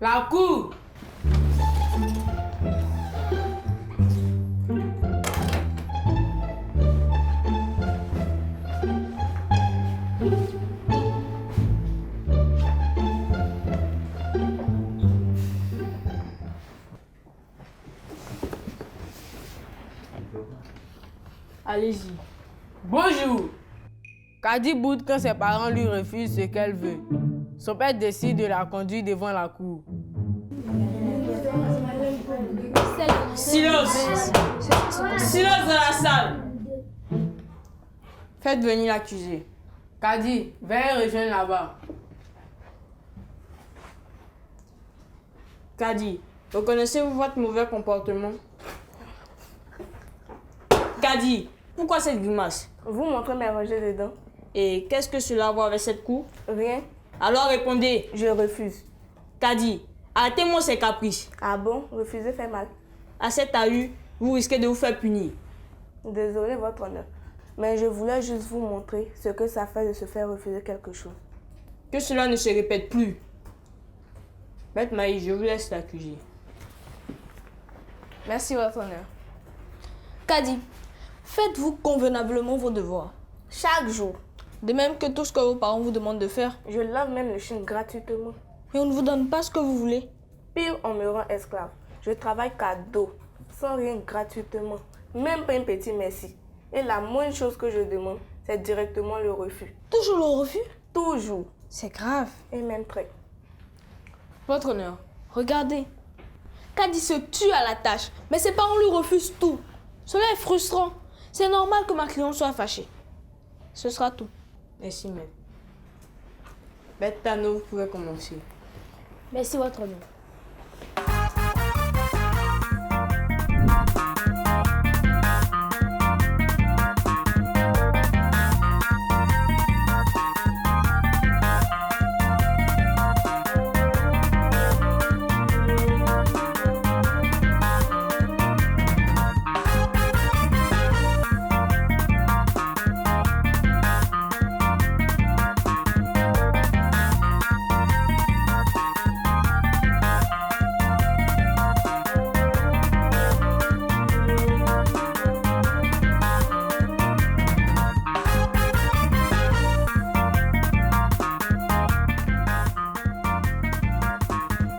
La cour. Allez-y. Bonjour. Kadi boude quand ses parents lui refusent ce qu'elle veut. Son père décide de la conduire devant la cour. Silence! Silence dans la salle! Faites venir l'accusé. Kadi, veuillez rejoindre là-bas. Kadi, reconnaissez-vous votre mauvais comportement? Kadi, pourquoi cette grimace? Vous montrez mes rangées de dents. Et qu'est-ce que cela a à voir avec cette cour? Rien. Alors répondez. Je refuse. Kadi, arrêtez-moi ces caprices. Ah bon? Refuser fait mal. À cet ahus, vous risquez de vous faire punir. Désolé, votre honneur. Mais je voulais juste vous montrer ce que ça fait de se faire refuser quelque chose. Que cela ne se répète plus. Maître Maï, je vous laisse l'accuser. Merci, votre honneur. Kadi, faites-vous convenablement vos devoirs. Chaque jour. De même que tout ce que vos parents vous demandent de faire. Je lave même le chien gratuitement. Et on ne vous donne pas ce que vous voulez. Pire, on me rend esclave. Je travaille qu'à dos, sans rien gratuitement. Même pas un petit merci. Et la moindre chose que je demande, c'est directement le refus. Toujours le refus? Toujours. C'est grave. Et même très. Votre honneur, regardez. Kadi se tue à la tâche, mais ses parents lui refusent tout. Cela est frustrant. C'est normal que ma cliente soit fâchée. Ce sera tout. Merci, maître. Maître Tano, vous pouvez commencer. Merci, votre honneur.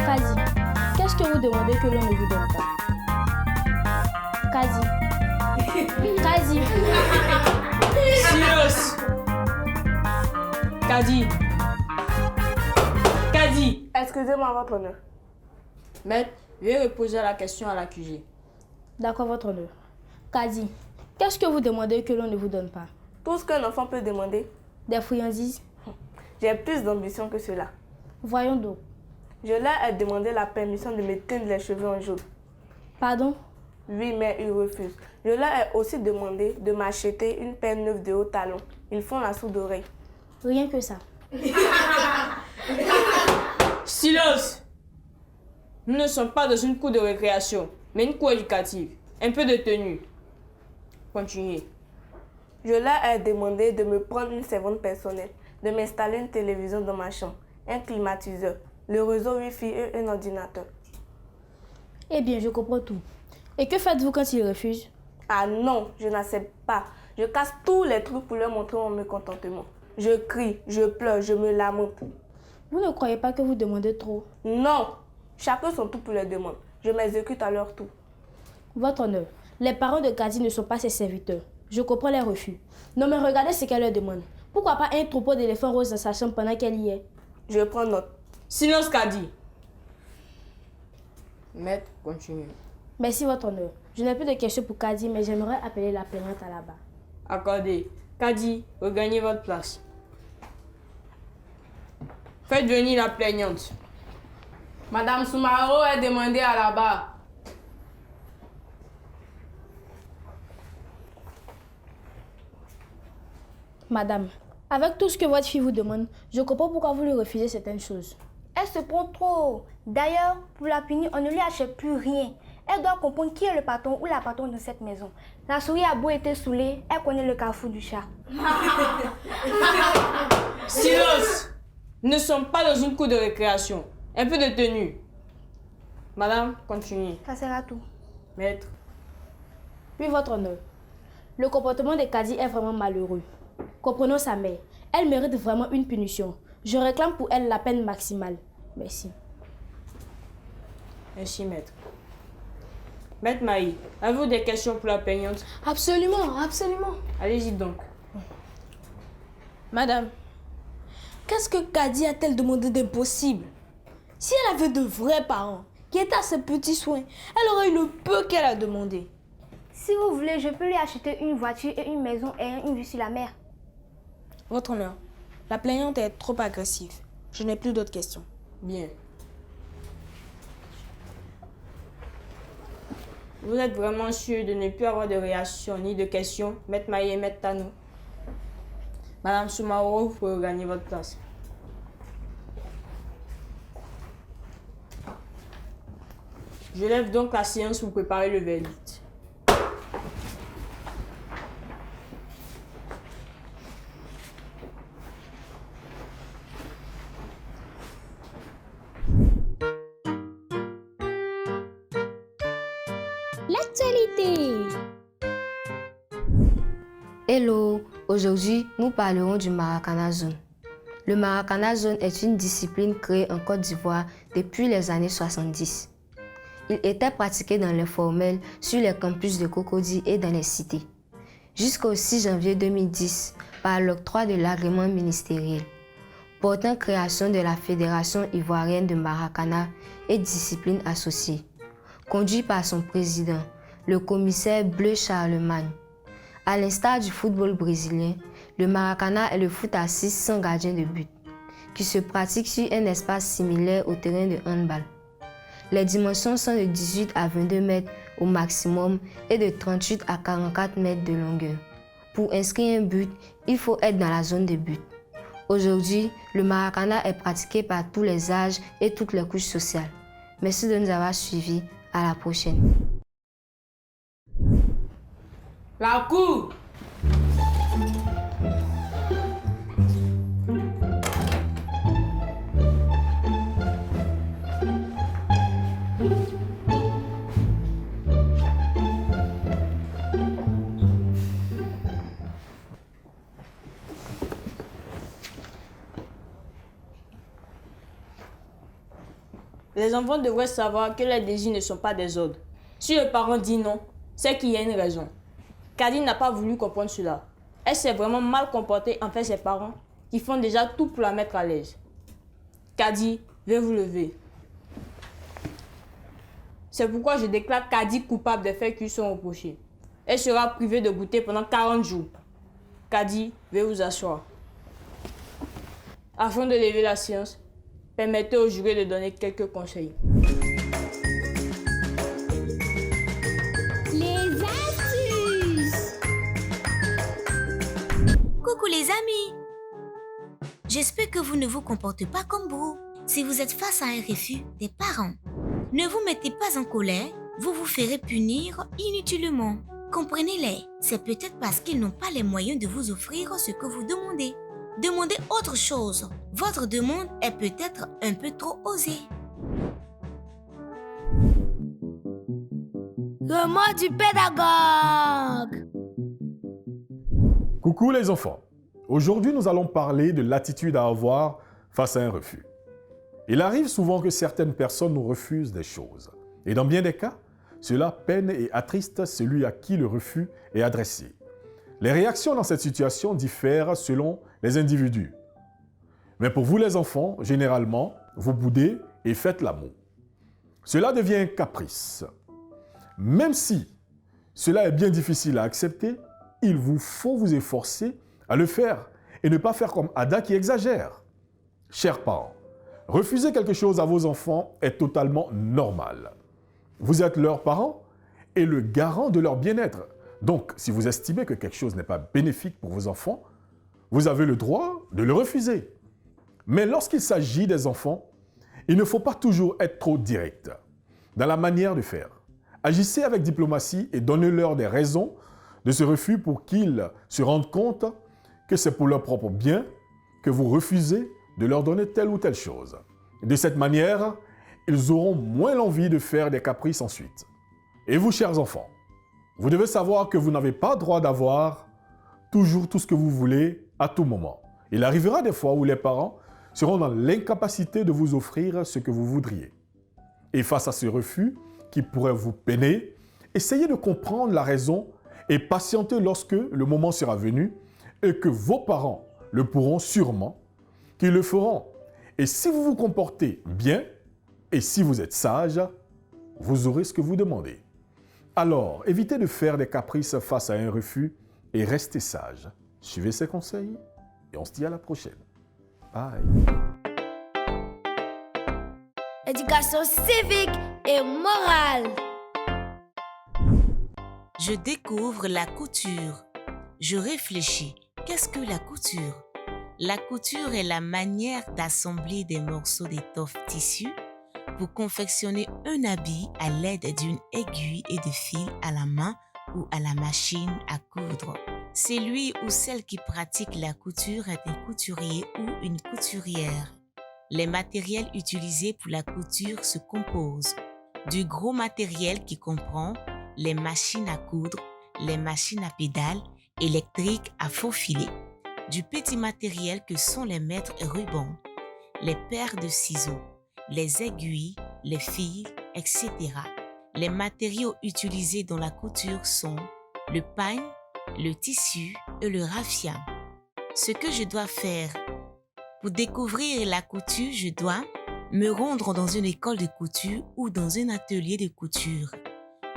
Kadi, qu'est-ce que vous demandez que l'on ne vous donne pas? Kadi. Kadi. Silence! Kadi! Kadi! Excusez-moi, votre honneur. Maître, veuillez reposer la question à l'accusé. D'accord, votre honneur. Kadi, qu'est-ce que vous demandez que l'on ne vous donne pas? Tout ce qu'un enfant peut demander, Des friandises? j'ai plus d'ambition que cela. Voyons donc. Je leur ai demandé la permission de me teindre les cheveux en jaune. Pardon? Oui, mais ils refusent. Je leur ai aussi demandé de m'acheter une paire neuve de hauts talons. Ils font la sourde oreille. Rien que ça. Silence! Nous ne sommes pas dans une cour de récréation, mais une cour éducative. Un peu de tenue. Continuez. Je leur ai demandé de me prendre une servante personnelle, de m'installer une télévision dans ma chambre, un climatiseur, le réseau Wi-Fi et un ordinateur. Eh bien, je comprends tout. Et que faites-vous quand ils refusent? Ah non, je n'accepte pas. Je casse tous les trucs pour leur montrer mon mécontentement. Je crie, je pleure, je me lamente. Vous ne croyez pas que vous demandez trop? Non, chacun son tout pour les demandes. Je m'exécute à leur tour. Votre honneur, les parents de Kadi ne sont pas ses serviteurs. Je comprends les refus. Non mais regardez ce qu'elle leur demande. Pourquoi pas un troupeau d'éléphants roses dans sa chambre pendant qu'elle y est? Je prends note. Silence, Kadi. Maître, continuez. Merci, votre honneur. Je n'ai plus de questions pour Kadi, mais j'aimerais appeler la plaignante à la barre. Accordé. Kadi, regagnez votre place. Faites venir la plaignante. Madame Soumaro est demandée à la barre. Madame, avec tout ce que votre fille vous demande, je comprends pourquoi vous lui refusez certaines choses. Elle se prend trop. D'ailleurs, pour la punir, on ne lui achète plus rien. Elle doit comprendre qui est le patron ou la patronne de cette maison. La souris a beau être saoulée, elle connaît le carrefour du chat. Silence! Nous ne sommes pas dans une cour de récréation. Un peu de tenue. Madame, continuez. Ça sera tout. Maître. Puis votre honneur. Le comportement de Kadi est vraiment malheureux. Comprenons sa mère. Elle mérite vraiment une punition. Je réclame pour elle la peine maximale. Merci. Merci, maître. Maître Maï, avez-vous des questions pour la plaignante? Absolument, absolument. Allez-y donc. Madame, qu'est-ce que Kadi a-t-elle demandé d'impossible? Si elle avait de vrais parents qui étaient à ses petits soins, elle aurait eu le peu qu'elle a demandé. Si vous voulez, je peux lui acheter une voiture et une maison ayant une vue sur la mer. Votre honneur, la plaignante est trop agressive. Je n'ai plus d'autres questions. Bien. Vous êtes vraiment sûr de ne plus avoir de réaction ni de questions, Maître Maï et Maître Tanou? Madame Soumaoro, vous pouvez regagner votre place. Je lève donc la séance pour préparer le verdict. L'actualité. Hello, aujourd'hui nous parlerons du Maracana Zone. Le Maracana Zone est une discipline créée en Côte d'Ivoire depuis les années 70. Il était pratiqué dans l'informel sur les campus de Cocody et dans les cités, jusqu'au 6 janvier 2010 par l'octroi de l'agrément ministériel, portant création de la Fédération ivoirienne de Maracana et disciplines associées, conduit par son président, le commissaire Bleu Charlemagne. À l'instar du football brésilien, le Maracana est le foot à 6 sans gardien de but, qui se pratique sur un espace similaire au terrain de handball. Les dimensions sont de 18 à 22 mètres au maximum et de 38 à 44 mètres de longueur. Pour inscrire un but, il faut être dans la zone de but. Aujourd'hui, le Maracana est pratiqué par tous les âges et toutes les couches sociales. Merci de nous avoir suivis. À la prochaine. La cour! Les enfants devraient savoir que les désirs ne sont pas des ordres. Si le parent dit non, c'est qu'il y a une raison. Kadi n'a pas voulu comprendre cela. Elle s'est vraiment mal comportée envers ses parents qui font déjà tout pour la mettre à l'aise. Kadi, veuillez vous lever. C'est pourquoi je déclare Kadi coupable des faits qui lui sont reprochés. Elle sera privée de goûter pendant 40 jours. Kadi, veuillez vous asseoir. Afin de lever la séance, permettez au juré de donner quelques conseils. Les astuces. Coucou les amis. J'espère que vous ne vous comportez pas comme vous. Si vous êtes face à un refus des parents, ne vous mettez pas en colère, vous vous ferez punir inutilement. Comprenez-les, c'est peut-être parce qu'ils n'ont pas les moyens de vous offrir ce que vous demandez. Demandez autre chose. Votre demande est peut-être un peu trop osée. Le mot du pédagogue. Coucou les enfants. Aujourd'hui, nous allons parler de l'attitude à avoir face à un refus. Il arrive souvent que certaines personnes nous refusent des choses. Et dans bien des cas, cela peine et attriste celui à qui le refus est adressé. Les réactions dans cette situation diffèrent selon les individus. Mais pour vous les enfants, généralement, vous boudez et faites l'amour. Cela devient un caprice. Même si cela est bien difficile à accepter, il vous faut vous efforcer à le faire et ne pas faire comme Ada qui exagère. Chers parents, refuser quelque chose à vos enfants est totalement normal. Vous êtes leurs parents et le garant de leur bien-être. Donc, si vous estimez que quelque chose n'est pas bénéfique pour vos enfants, vous avez le droit de le refuser. Mais lorsqu'il s'agit des enfants, il ne faut pas toujours être trop direct dans la manière de faire. Agissez avec diplomatie et donnez-leur des raisons de ce refus pour qu'ils se rendent compte que c'est pour leur propre bien que vous refusez de leur donner telle ou telle chose. De cette manière, ils auront moins l'envie de faire des caprices ensuite. Et vous, chers enfants, vous devez savoir que vous n'avez pas droit d'avoir toujours tout ce que vous voulez à tout moment. Il arrivera des fois où les parents seront dans l'incapacité de vous offrir ce que vous voudriez. Et face à ce refus qui pourrait vous peiner, essayez de comprendre la raison et patientez lorsque le moment sera venu et que vos parents le pourront sûrement, qu'ils le feront. Et si vous vous comportez bien et si vous êtes sage, vous aurez ce que vous demandez. Alors, évitez de faire des caprices face à un refus et restez sage. Suivez ces conseils et on se dit à la prochaine. Bye. Éducation civique et morale. Je découvre la couture. Je réfléchis. Qu'est-ce que la couture? La couture est la manière d'assembler des morceaux d'étoffe tissu pour confectionner un habit à l'aide d'une aiguille et de fil à la main ou à la machine à coudre. Celui ou celle qui pratique la couture est un couturier ou une couturière. Les matériels utilisés pour la couture se composent du gros matériel qui comprend les machines à coudre, les machines à pédales, électriques à faux filet, du petit matériel que sont les mètres et rubans, les paires de ciseaux, les aiguilles, les fils, etc. Les matériaux utilisés dans la couture sont le pagne, le tissu et le raffia. Ce que je dois faire pour découvrir la couture, je dois me rendre dans une école de couture ou dans un atelier de couture,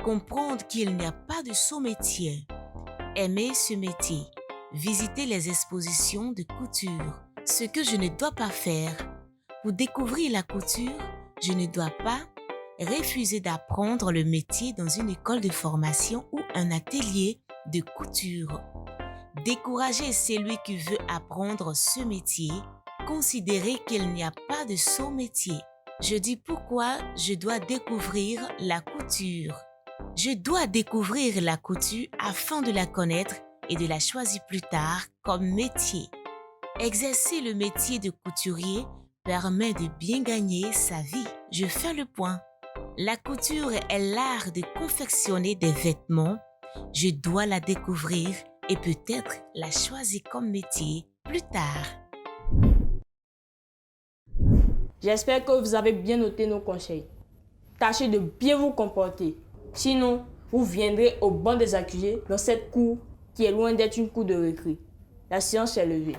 comprendre qu'il n'y a pas de sous-métier, aimer ce métier, visiter les expositions de couture. Ce que je ne dois pas faire pour découvrir la couture, je ne dois pas refuser d'apprendre le métier dans une école de formation ou un atelier de couture. Décourager celui qui veut apprendre ce métier, considérer qu'il n'y a pas de sous-métier. Je dis pourquoi je dois découvrir la couture. Je dois découvrir la couture afin de la connaître et de la choisir plus tard comme métier. Exercer le métier de couturier permet de bien gagner sa vie. Je fais le point. La couture est l'art de confectionner des vêtements. Je dois la découvrir et peut-être la choisir comme métier plus tard. J'espère que vous avez bien noté nos conseils. Tâchez de bien vous comporter. Sinon, vous viendrez au banc des accusés dans cette cour qui est loin d'être une cour de récré. La séance est levée.